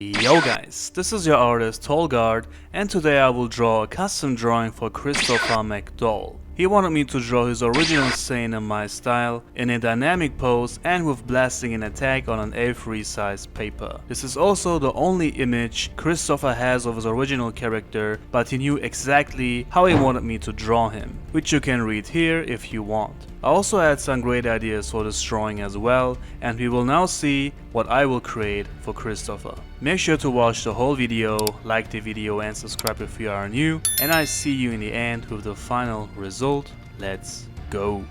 Yo guys, this is your artist Tolg, and today I will draw a custom drawing for Christopher McDowell. He wanted me to draw his original scene in my style, in a dynamic pose and with blasting an attack on an A3 size paper. This is also the only image Christopher has of his original character, but he knew exactly how he wanted me to draw him, which you can read here if you want. I also had some great ideas for this drawing as well, and we will now see what I will create for Christopher. Make sure to watch the whole video, like the video and subscribe if you are new, and I see you in the end with the final result. Let's go!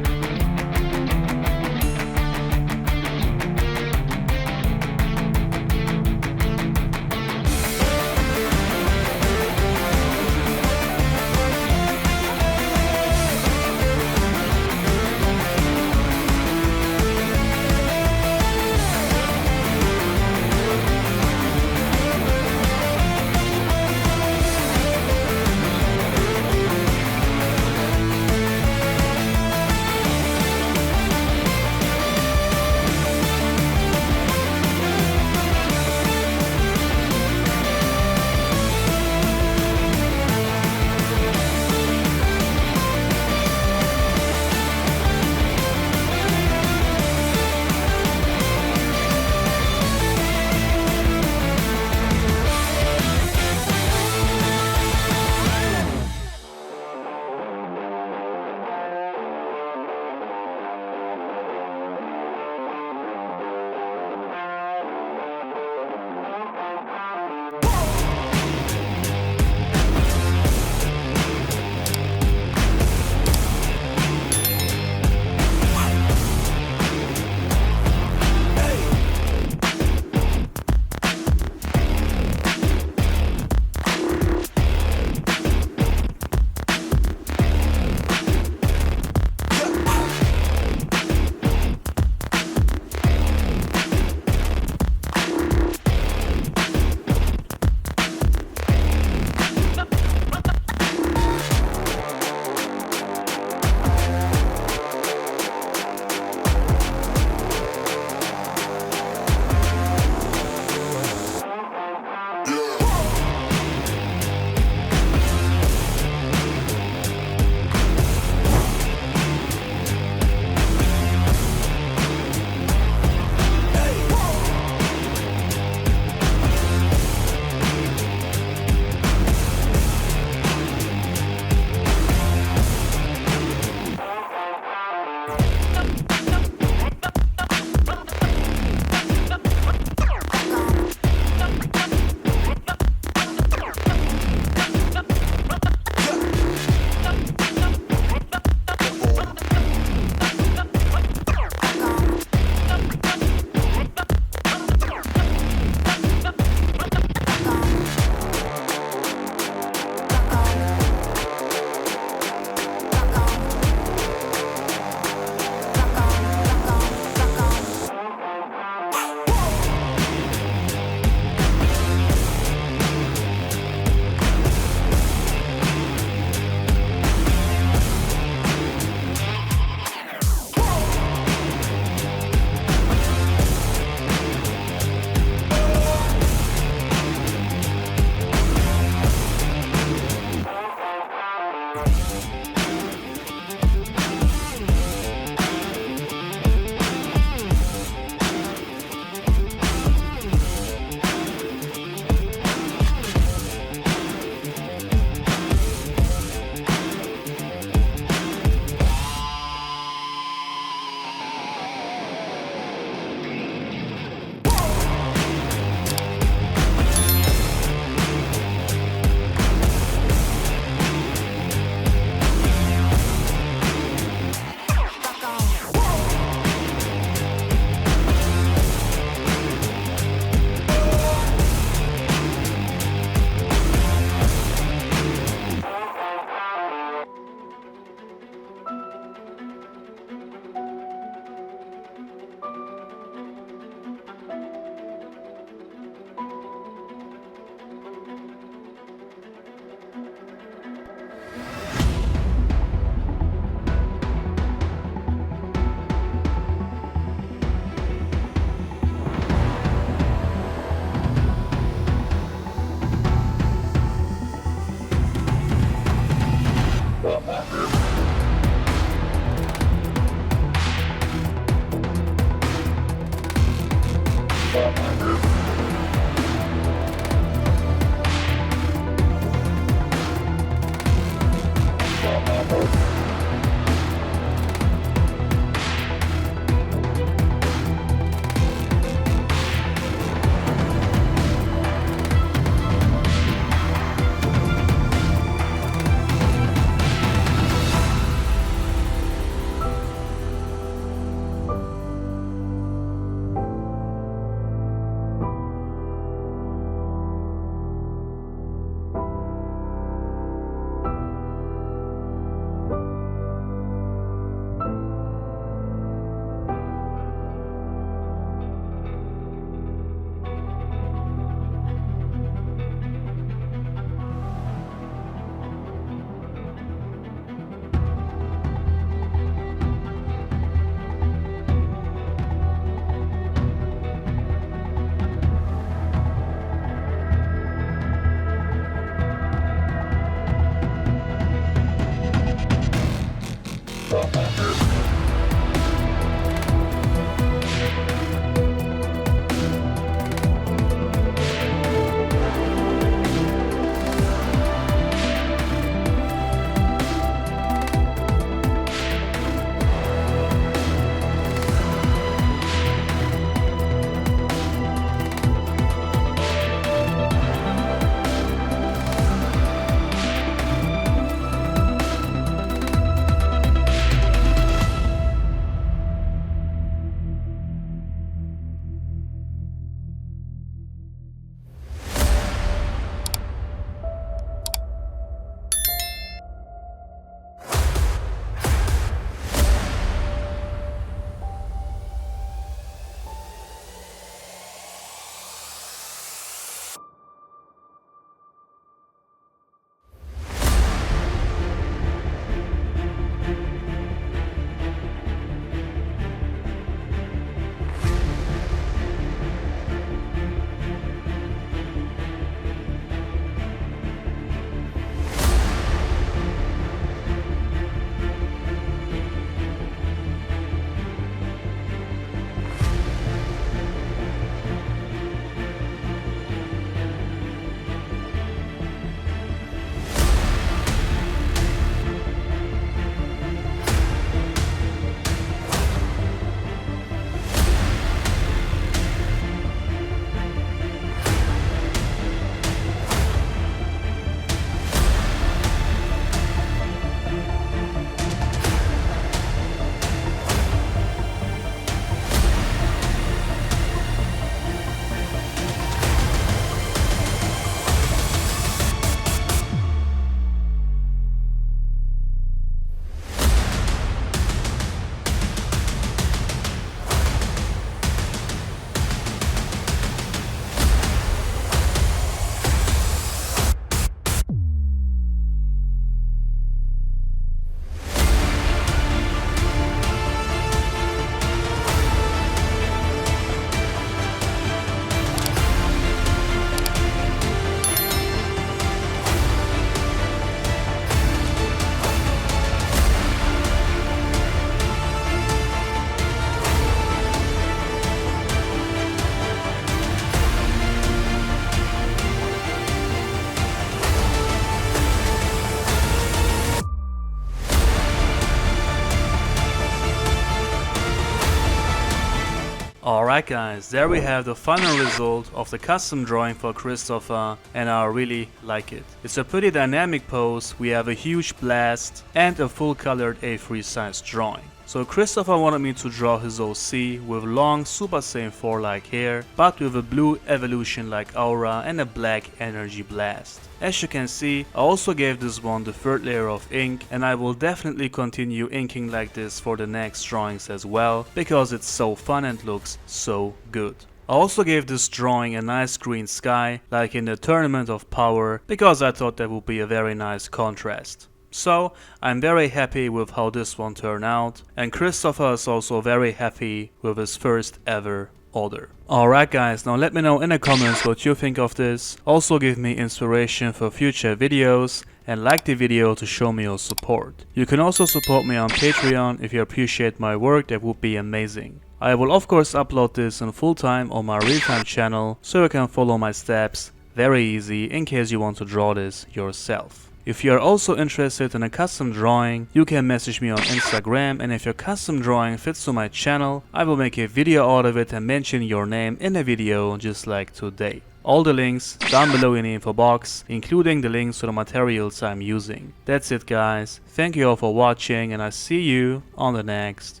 Alright guys, there we have the final result of the custom drawing for Christopher, and I really like it. It's a pretty dynamic pose, we have a huge blast and a full colored A3 size drawing. So Christopher wanted me to draw his OC with long Super Saiyan 4 like hair, but with a blue evolution like aura and a black energy blast. As you can see, I also gave this one the third layer of ink, and I will definitely continue inking like this for the next drawings as well, because it's so fun and looks so good. I also gave this drawing a nice green sky, like in the Tournament of Power, because I thought that would be a very nice contrast. So I'm very happy with how this one turned out, and Christopher is also very happy with his first ever order. Alright guys, now let me know in the comments what you think of this. Also give me inspiration for future videos and like the video to show me your support. You can also support me on Patreon if you appreciate my work, that would be amazing. I will of course upload this in full time on my real-time channel so you can follow my steps very easy in case you want to draw this yourself. If you are also interested in a custom drawing, you can message me on Instagram, and if your custom drawing fits to my channel, I will make a video out of it and mention your name in a video just like today. All the links down below in the info box, including the links to the materials I'm using. That's it guys, thank you all for watching and I see you on the next